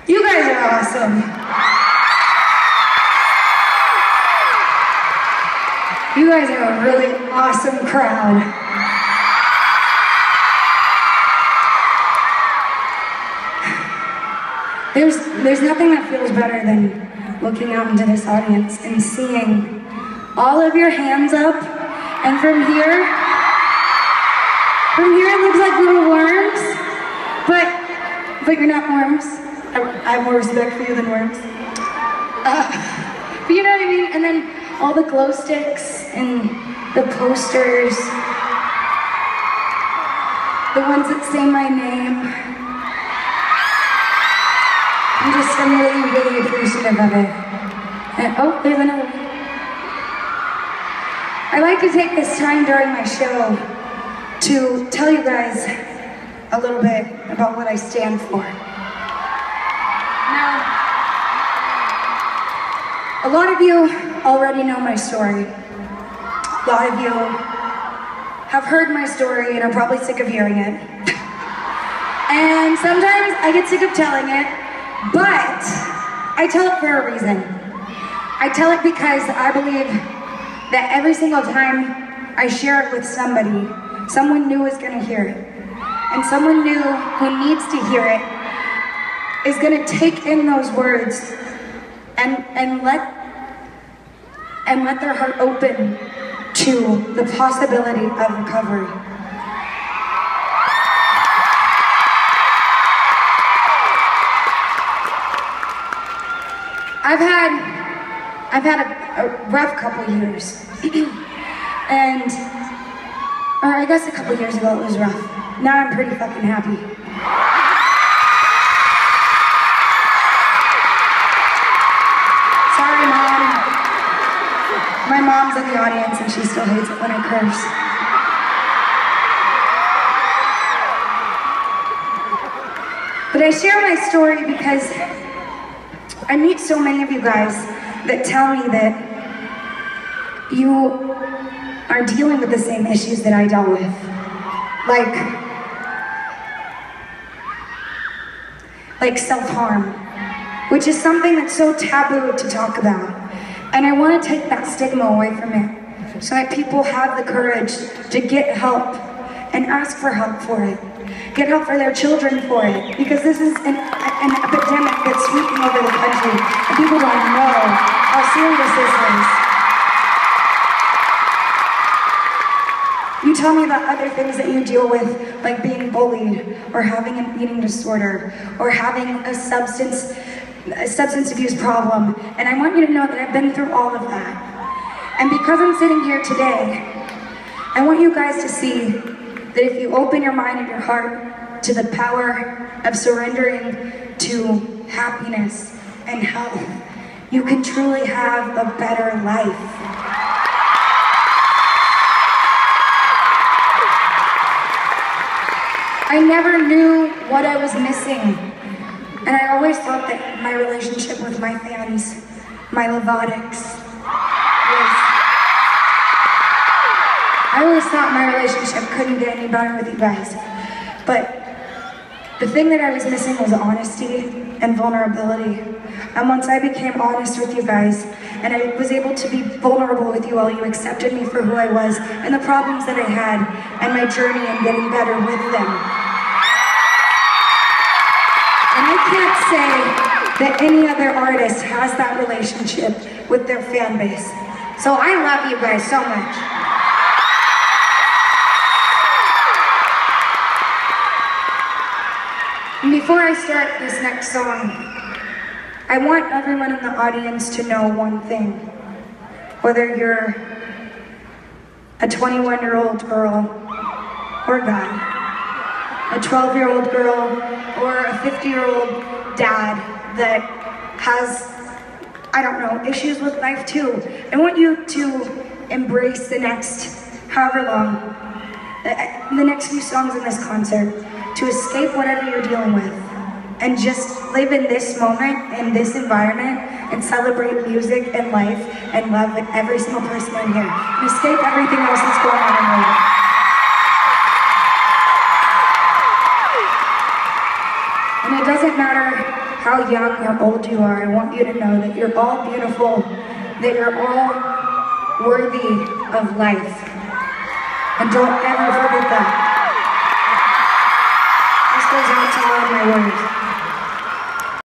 You guys are awesome. You guys are a really awesome crowd. There's nothing that feels better than looking out into this audience and seeing all of your hands up, and from here it looks like little worms, but you're not worms. I have more respect for you than worms. But you know what I mean? And then all the glow sticks and the posters, the ones that say my name. I'm really appreciative of it. And, oh, there's another one. I like to take this time during my show to tell you guys a little bit about what I stand for. Now, a lot of you already know my story. A lot of you have heard my story and are probably sick of hearing it. And sometimes I get sick of telling it, but I tell it for a reason. I tell it because I believe that every single time I share it with somebody, someone new is gonna hear it. And someone new who needs to hear it is gonna take in those words and let their heart open to the possibility of recovery. I've had a rough couple years, and, or I guess a couple years ago it was rough. Now I'm pretty fucking happy. Sorry, Mom. My mom's in the audience and she still hates it when I curse. But I share my story because I meet so many of you guys that tell me that you are dealing with the same issues that I dealt with. Like self-harm, which is something that's so taboo to talk about. And I want to take that stigma away from it so that people have the courage to get help and ask for help for it. Get help for their children for it, because this is an epidemic that's sweeping over the country, and people don't know how serious this is. You tell me about other things that you deal with, like being bullied, or having an eating disorder, or having a substance abuse problem, and I want you to know that I've been through all of that. And because I'm sitting here today, I want you guys to see that if you open your mind and your heart to the power of surrendering to happiness and health, you can truly have a better life. I never knew what I was missing, and I always thought that my relationship with my fans, my Levotics, I always thought my relationship couldn't get any better with you guys. But the thing that I was missing was honesty and vulnerability. And once I became honest with you guys, and I was able to be vulnerable with you all, you accepted me for who I was, and the problems that I had, and my journey in getting better with them. And I can't say that any other artist has that relationship with their fan base. So I love you guys so much. And before I start this next song, I want everyone in the audience to know one thing. Whether you're a 21-year-old girl or guy, a 12-year-old girl or a 50-year-old dad that has, I don't know, issues with life too. I want you to embrace the next, however long, the next few songs in this concert, to escape whatever you're dealing with, and just live in this moment, in this environment, and celebrate music and life and love with every single person in here, and escape everything else that's going on in your life. And it doesn't matter how young or old you are, I want you to know that you're all beautiful, that you're all worthy of life. And don't ever forget that. This goes out to all of my words.